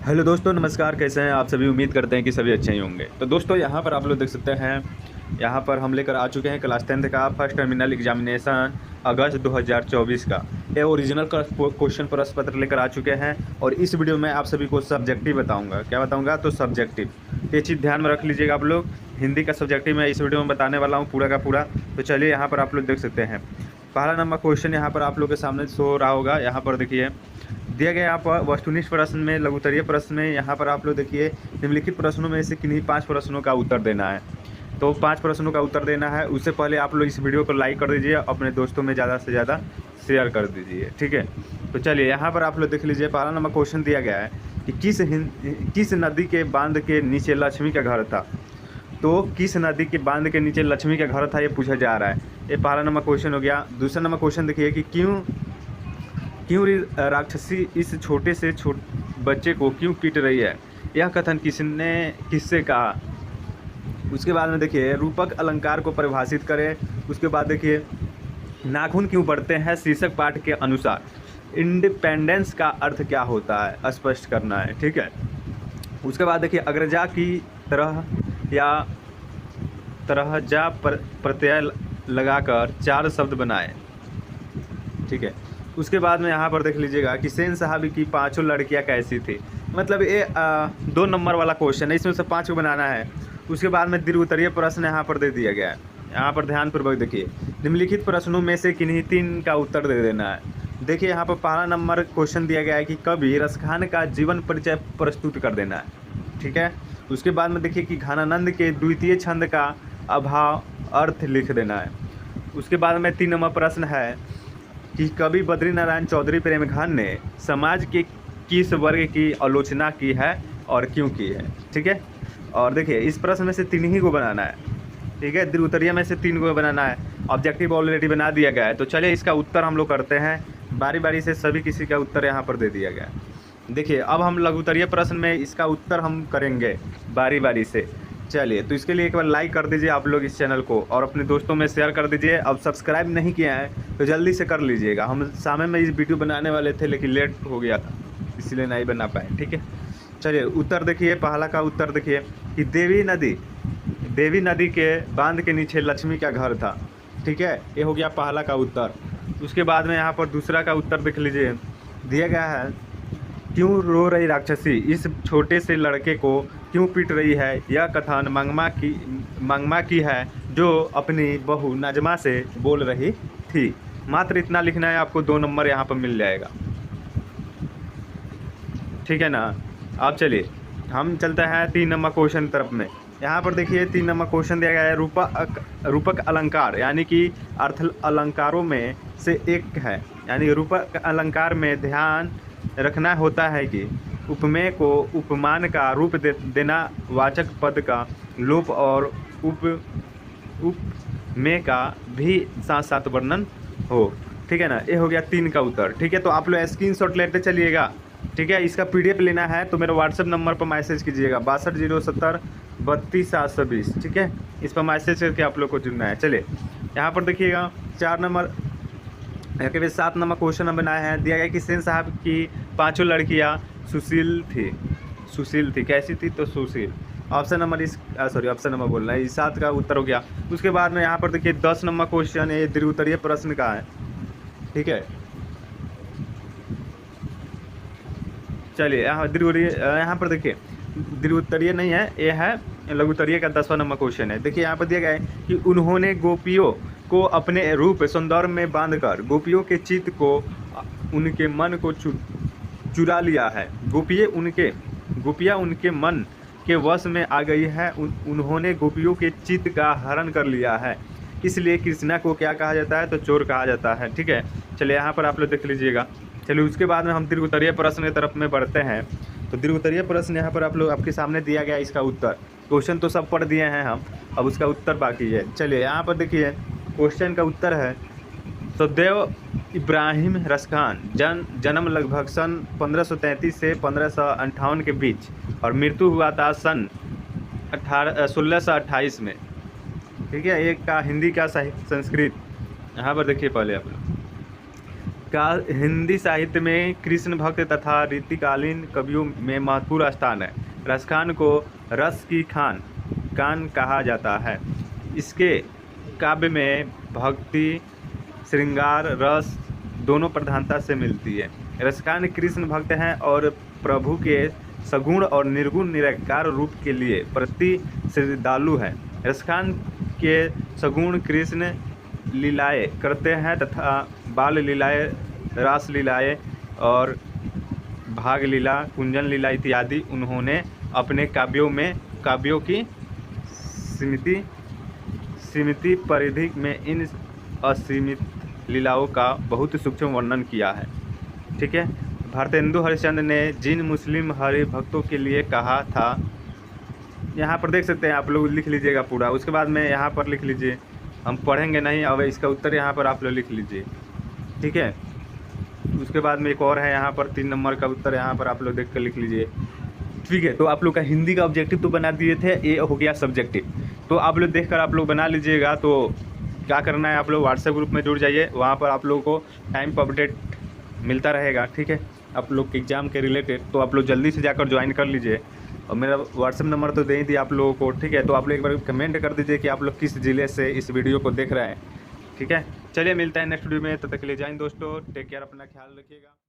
Hello दोस्तों, नमस्कार। कैसे हैं आप सभी? उम्मीद करते हैं कि सभी अच्छे ही होंगे। तो दोस्तों, यहाँ पर आप लोग देख सकते हैं, यहाँ पर हम लेकर आ चुके हैं क्लास 10th का फर्स्ट टर्मिनल एग्जामिनेशन अगस्त 2024 का। ये ओरिजिनल का क्वेश्चन प्रश्न पत्र लेकर आ चुके हैं और इस वीडियो में आप सभी को सब्जेक्टिव बताऊंगा। क्या बताऊंगा? तो सब्जेक्टिव। ये चीज़ ध्यान में रख लीजिएगा आप लोग। हिंदी का सब्जेक्टिव मैं इस वीडियो में बताने वाला हूँ पूरा का पूरा। तो चलिए, यहाँ पर आप लोग देख सकते हैं पहला नंबर क्वेश्चन यहाँ पर आप लोग के सामने शो हो रहा होगा। यहाँ पर देखिए, दिया गया यहाँ पर वस्तुनिष्ठ प्रश्न में, लघुत्तरीय प्रश्न में, यहाँ पर आप लोग देखिए निम्नलिखित प्रश्नों में से किन्हीं 5 प्रश्नों का उत्तर देना है। तो 5 प्रश्नों का उत्तर देना है। उससे पहले आप लोग इस वीडियो को लाइक कर दीजिए, अपने दोस्तों में ज़्यादा से ज़्यादा शेयर कर दीजिए, ठीक है। तो चलिए, यहाँ पर आप लोग देख लीजिए, पहला नंबर क्वेश्चन दिया गया है कि किस नदी के बांध के नीचे लक्ष्मी का घर था। तो किस नदी के बांध के नीचे लक्ष्मी का घर था, ये पूछा जा रहा है। ये पहला नंबर क्वेश्चन हो गया। दूसरा नंबर क्वेश्चन देखिए कि क्यों राक्षसी इस छोटे से बच्चे को क्यों पीट रही है, यह कथन किससे कहा। उसके बाद में देखिए, रूपक अलंकार को परिभाषित करें। उसके बाद देखिए, नाखून क्यों बढ़ते हैं शीर्षक पाठ के अनुसार। इंडिपेंडेंस का अर्थ क्या होता है, स्पष्ट करना है, ठीक है। उसके बाद देखिए, अग्रजा की तरह या तरहजा प्रत्यय लगाकर 4 शब्द बनाएं, ठीक है। उसके बाद में यहाँ पर देख लीजिएगा कि सेन साहब की 5 लड़कियाँ कैसी थी। मतलब ये 2 नंबर वाला क्वेश्चन है, इसमें से 5 को बनाना है। उसके बाद में दीर्घ उत्तरीय प्रश्न यहाँ पर दे दिया गया है। यहाँ पर ध्यानपूर्वक देखिए, निम्नलिखित प्रश्नों में से किन्हीं 3 का उत्तर दे देना है। देखिए, यहाँ पर पहला नंबर क्वेश्चन दिया गया है कि कवि रसखान का जीवन परिचय प्रस्तुत कर देना है, ठीक है। उसके बाद में देखिए कि घनानंद के द्वितीय छंद का अभाव अर्थ लिख देना है। उसके बाद में 3 नंबर प्रश्न है कि कवि बद्रीनारायण चौधरी प्रेमघन ने समाज के किस वर्ग की आलोचना की है और क्यों की है, ठीक है। और देखिए, इस प्रश्न में से 3 ही को बनाना है, ठीक है। दीर्घ उत्तरीय में से 3 को बनाना है। ऑब्जेक्टिव ऑलरेडी बना दिया गया है। तो चलिए, इसका उत्तर हम लोग करते हैं बारी बारी से। सभी किसी का उत्तर यहाँ पर दे दिया गया है। देखिए, अब हम लघुत्तरीय प्रश्न में इसका उत्तर हम करेंगे बारी बारी से। चलिए, तो इसके लिए एक बार लाइक कर दीजिए आप लोग इस चैनल को और अपने दोस्तों में शेयर कर दीजिए। अब सब्सक्राइब नहीं किया है तो जल्दी से कर लीजिएगा। हम शाम में इस वीडियो बनाने वाले थे, लेकिन लेट हो गया था, इसलिए नहीं बना पाए, ठीक है। चलिए, उत्तर देखिए, पहला का उत्तर देखिए कि देवी नदी के बांध के नीचे लक्ष्मी का घर था, ठीक है। ये हो गया पहला का उत्तर। उसके बाद में यहाँ पर दूसरा का उत्तर देख लीजिए, दिया गया है क्यों रो रही राक्षसी इस छोटे से लड़के को क्यों पीट रही है, यह कथन मंगमा की है जो अपनी बहू नजमा से बोल रही थी। मात्र इतना लिखना है आपको, 2 नंबर यहाँ पर मिल जाएगा, ठीक है ना। अब चलिए, हम चलते हैं 3 नंबर क्वेश्चन तरफ में। यहाँ पर देखिए, 3 नंबर क्वेश्चन दिया गया है रूपक अलंकार, यानी कि अर्थ अलंकारों में से एक है। यानी रूपक अलंकार में ध्यान रखना होता है कि उपमेय को उपमान का रूप देना, वाचक पद का लोप और उपमेय का भी साथ साथ वर्णन हो, ठीक है ना। ये हो गया 3 का उत्तर, ठीक है। तो आप लोग स्क्रीनशॉट लेते चलिएगा, ठीक है। इसका PDF लेना है तो मेरे व्हाट्सएप नंबर पर मैसेज कीजिएगा 62 070 32 720, ठीक है। इस पर मैसेज करके आप लोग को जुड़ना है। चलिए, यहाँ पर देखिएगा 4 नंबर के 7 नंबर क्वेश्चन हम बनाए हैं। दिया गया कि सेन साहब की 5 लड़कियां सुशील थी। कैसी थी? तो सुशील। ऑप्शन नंबर बोलना है, 7 का उत्तर हो गया। उसके बाद में यहाँ पर देखिए 10 नंबर क्वेश्चन ये दीर्घ उत्तरीय प्रश्न का है, ठीक है। चलिए, यहाँ पर देखिए, दीर्घ उत्तरीय नहीं है, ये है लघुत्तरीय का 10वां नंबर क्वेश्चन है। देखिए, यहाँ पर दिया गया है कि उन्होंने गोपियों को अपने रूप सौंदर्य में बांधकर गोपियों के चित्त को, उनके मन को चुरा लिया है। गोपियाँ उनके मन के वश में आ गई है। उन्होंने गोपियों के चित्त का हरण कर लिया है। इसलिए कृष्णा को क्या कहा जाता है? तो चोर कहा जाता है, ठीक है। चलिए, यहाँ पर आप लोग देख लीजिएगा। चलिए, उसके बाद में हम दीर्घ उत्तरीय प्रश्न की तरफ में बढ़ते हैं। तो दीर्घ उत्तरीय प्रश्न यहाँ पर आप लोग आपके सामने दिया गया, इसका उत्तर। क्वेश्चन तो सब पढ़ दिए हैं हम, अब उसका उत्तर बाकी है। चलिए, यहाँ पर देखिए, क्वेश्चन का उत्तर है सदैव इब्राहिम रसखान जन्म लगभग सन 1533 से 1558 के बीच और मृत्यु हुआ था सन 1628 में, ठीक है। एक का हिंदी का संस्कृत। यहाँ पर देखिए, पहले आप लोग का हिंदी साहित्य में कृष्ण भक्त तथा रीतिकालीन कवियों में महत्वपूर्ण स्थान है। रसखान को रस की खान कान कहा जाता है। इसके काव्य में भक्ति, श्रृंगार, रस दोनों प्रधानता से मिलती है। रसखान कृष्ण भक्त हैं और प्रभु के सगुण और निर्गुण निराकार रूप के लिए प्रति श्रद्धालु हैं। रसखान के सगुण कृष्ण लीलाएँ करते हैं तथा बाल लीलाएँ, रास लीलाएँ और भाग लीला, कुंजन लीला इत्यादि उन्होंने अपने काव्यों की सीमित परिधि में इन असीमित लीलाओं का बहुत सूक्ष्म वर्णन किया है। ठीक है। भारतेंदु हरिश्चंद्र ने जिन मुस्लिम हरि भक्तों के लिए कहा था, यहाँ पर देख सकते हैं आप लोग, लिख लीजिएगा पूरा। उसके बाद में यहाँ पर लिख लीजिए, हम पढ़ेंगे नहीं, अब इसका उत्तर यहाँ पर आप लोग लिख लीजिए। ठीक है। उसके बाद में एक और है यहाँ पर 3 नंबर का उत्तर, यहाँ पर आप लोग देख कर लिख लीजिए। ठीक है। तो आप लोग का हिंदी का ऑब्जेक्टिव तो बना दिए थे, ये हो गया सब्जेक्टिव। तो आप लोग देखकर आप लोग बना लीजिएगा। तो क्या करना है, आप लोग व्हाट्सएप ग्रुप में जुड़ जाइए, वहाँ पर आप लोगों को टाइम पर अपडेट मिलता रहेगा। ठीक है। आप लोग के एग्ज़ाम के रिलेटेड, तो आप लोग जल्दी से जाकर ज्वाइन कर लीजिए। और मेरा व्हाट्सएप नंबर तो दे ही दिया आप लोगों को। ठीक है। तो आप लोग एक बार कमेंट कर दीजिए कि आप लोग किस ज़िले से इस वीडियो को देख रहे हैं। ठीक है। चलिए मिलते हैं नेक्स्ट वीडियो में, तब तक के लिए जय हिंद दोस्तों, टेक केयर, अपना ख्याल रखिएगा।